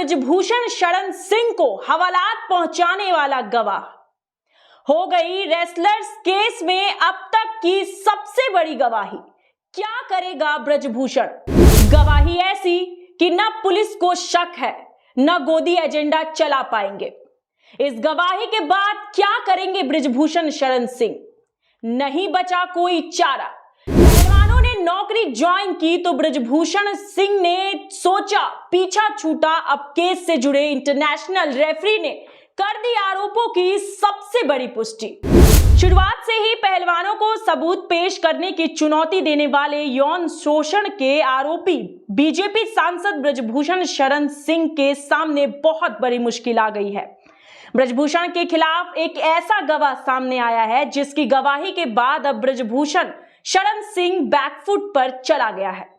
ब्रजभूषण शरण सिंह को हवालात पहुंचाने वाला गवाह हो गई रेसलर्स केस में अब तक की सबसे बड़ी गवाही। क्या करेगा ब्रजभूषण? गवाही ऐसी कि न पुलिस को शक है न गोदी एजेंडा चला पाएंगे। इस गवाही के बाद क्या करेंगे ब्रजभूषण शरण सिंह? नहीं बचा कोई चारा। पहलवानों ने नौकरी ज्वाइन की तो ब्रजभूषण सिंह ने सोचा पीछा छूटा। अब केस से जुड़े इंटरनेशनल रेफरी ने कर दी आरोपों की सबसे बड़ी पुष्टि। शुरुआत से ही पहलवानों को सबूत पेश करने की चुनौती देने वाले यौन शोषण के आरोपी बीजेपी सांसद ब्रजभूषण शरण सिंह के सामने बहुत बड़ी मुश्किल आ गई है। ब्रजभूषण के खिलाफ एक ऐसा गवाह सामने आया है जिसकी गवाही के बाद अब ब्रजभूषण शरण सिंह बैकफुट पर चला गया है।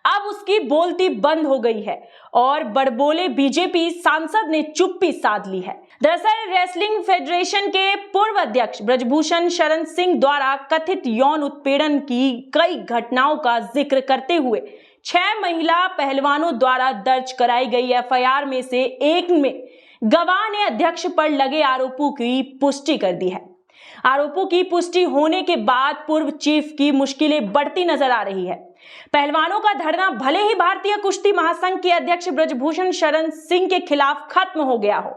अब उसकी बोलती बंद हो गई है और बड़बोले बीजेपी सांसद ने चुप्पी साध ली है। दरअसल रेसलिंग फेडरेशन के पूर्व अध्यक्ष ब्रजभूषण शरण सिंह द्वारा कथित यौन उत्पीड़न की कई घटनाओं का जिक्र करते हुए 6 महिला पहलवानों द्वारा दर्ज कराई गई एफआईआर में से एक में गवाह ने अध्यक्ष पर लगे आरोपों की पुष्टि कर दी है। आरोपों की पुष्टि होने के बाद पूर्व चीफ की मुश्किलें बढ़ती नजर आ रही है। पहलवानों का धरना भले ही भारतीय कुश्ती महासंघ के अध्यक्ष ब्रजभूषण शरण सिंह के खिलाफ खत्म हो गया हो,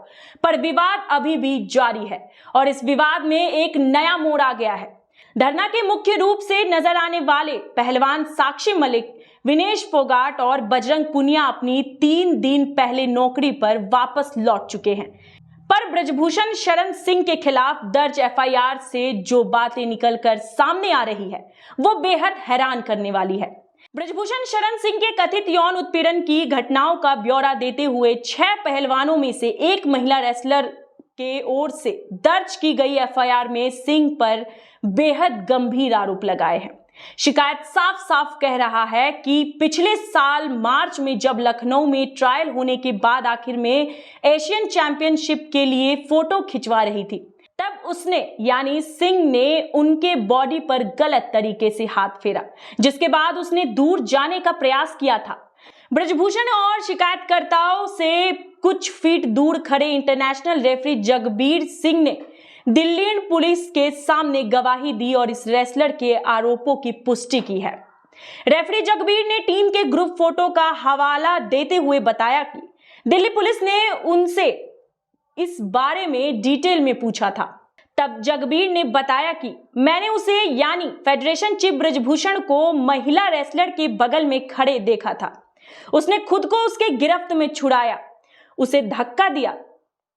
पर विवाद अभी भी जारी है और इस विवाद में एक नया मोड़ आ गया है। धरना के मुख्य रूप से नजर आने वाले पहलवान साक्षी मलिक, विनेश फोगाट और बजरंग पुनिया अपनी 3 दिन पहले नौकरी पर वापस लौट चुके हैं। पर ब्रजभूषण शरण सिंह के खिलाफ दर्ज एफआईआर से जो बातें निकलकर सामने आ रही है वो बेहद हैरान करने वाली है। ब्रजभूषण शरण सिंह के कथित यौन उत्पीड़न की घटनाओं का ब्यौरा देते हुए 6 पहलवानों में से एक महिला रेसलर के ओर से दर्ज की गई एफआईआर में सिंह पर बेहद गंभीर आरोप लगाए हैं। शिकायत साफ साफ कह रहा है कि पिछले साल मार्च में जब लखनऊ में ट्रायल होने के बाद आखिर में एशियन चैंपियनशिप के लिए फोटो खिंचवा रही थी, तब उसने यानी सिंह ने उनके बॉडी पर गलत तरीके से हाथ फेरा, जिसके बाद उसने दूर जाने का प्रयास किया था। ब्रजभूषण और शिकायतकर्ताओं से कुछ फीट दूर खड़े इंटरनेशनल रेफरी जगबीर सिंह ने दिल्ली पुलिस के सामने गवाही दी और इस रेसलर के आरोपों की पुष्टि की है। रेफरी जगबीर ने टीम के ग्रुप फोटो का हवाला देते हुए बताया कि दिल्ली पुलिस ने उनसे इस बारे में डिटेल में पूछा था। तब जगबीर ने बताया कि मैंने उसे यानी फेडरेशन चीफ ब्रजभूषण को महिला रेसलर के बगल में खड़े देखा था। उसने खुद को उसके गिरफ्त में छुड़ाया, उसे धक्का दिया,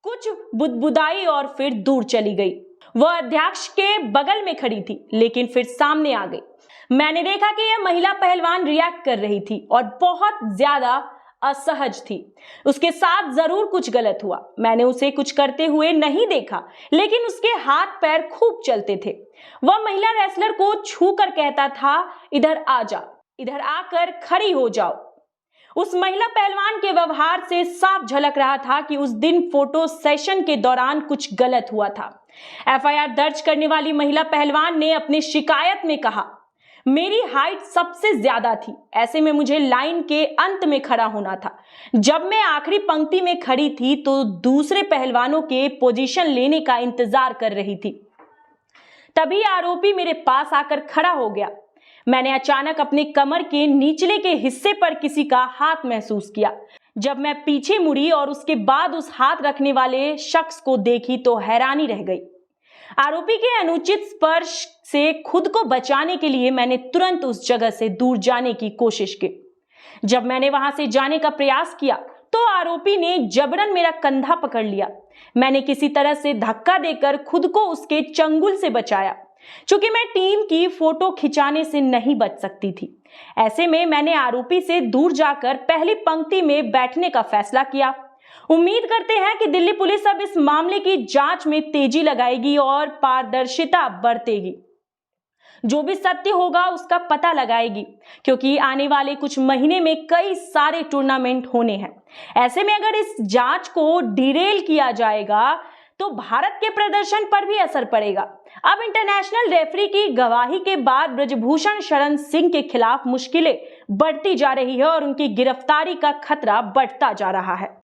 कुछ बुदबुदाई और फिर दूर चली गई। वह अध्यक्ष के बगल में खड़ी थी लेकिन फिर सामने आ गई। मैंने देखा कि यह महिला पहलवान रिएक्ट कर रही थी और बहुत ज्यादा असहज थी। उसके साथ जरूर कुछ गलत हुआ। मैंने उसे कुछ करते हुए नहीं देखा लेकिन उसके हाथ पैर खूब चलते थे। वह महिला रेसलर को छूकर कहता था, इधर आ जा, इधर आकर खड़ी हो जाओ। उस महिला पहलवान के व्यवहार से साफ झलक रहा था कि उस दिन फोटो सेशन के दौरान कुछ गलत हुआ था। एफआईआर दर्ज करने वाली महिला पहलवान ने अपनी शिकायत में कहा, मेरी हाइट सबसे ज्यादा थी, ऐसे में मुझे लाइन के अंत में खड़ा होना था। जब मैं आखिरी पंक्ति में खड़ी थी तो दूसरे पहलवानों के पोजीशन लेने का इंतजार कर रही थी। तभी आरोपी मेरे पास आकर खड़ा हो गया। मैंने अचानक अपने कमर के निचले के हिस्से पर किसी का हाथ महसूस किया। जब मैं पीछे मुड़ी और उसके बाद उस हाथ रखने वाले शख्स को देखी तो हैरानी रह गई। आरोपी के अनुचित स्पर्श से खुद को बचाने के लिए मैंने तुरंत उस जगह से दूर जाने की कोशिश की। जब मैंने वहां से जाने का प्रयास किया तो आरोपी ने जबरन मेरा कंधा पकड़ लिया। मैंने किसी तरह से धक्का देकर खुद को उसके चंगुल से बचाया। चूंकि मैं टीम की फोटो खिंचाने से नहीं बच सकती थी, ऐसे में मैंने आरोपी से दूर जाकर पहली पंक्ति में बैठने का फैसला किया। उम्मीद करते हैं कि दिल्ली पुलिस अब इस मामले की जांच में तेजी लगाएगी और पारदर्शिता बरतेगी। जो भी सत्य होगा उसका पता लगाएगी, क्योंकि आने वाले कुछ महीने में कई सारे टूर्नामेंट होने हैं। ऐसे में अगर इस जांच को डिरेल किया जाएगा तो भारत के प्रदर्शन पर भी असर पड़ेगा। अब इंटरनेशनल रेफरी की गवाही के बाद ब्रजभूषण शरण सिंह के खिलाफ मुश्किलें बढ़ती जा रही है और उनकी गिरफ्तारी का खतरा बढ़ता जा रहा है।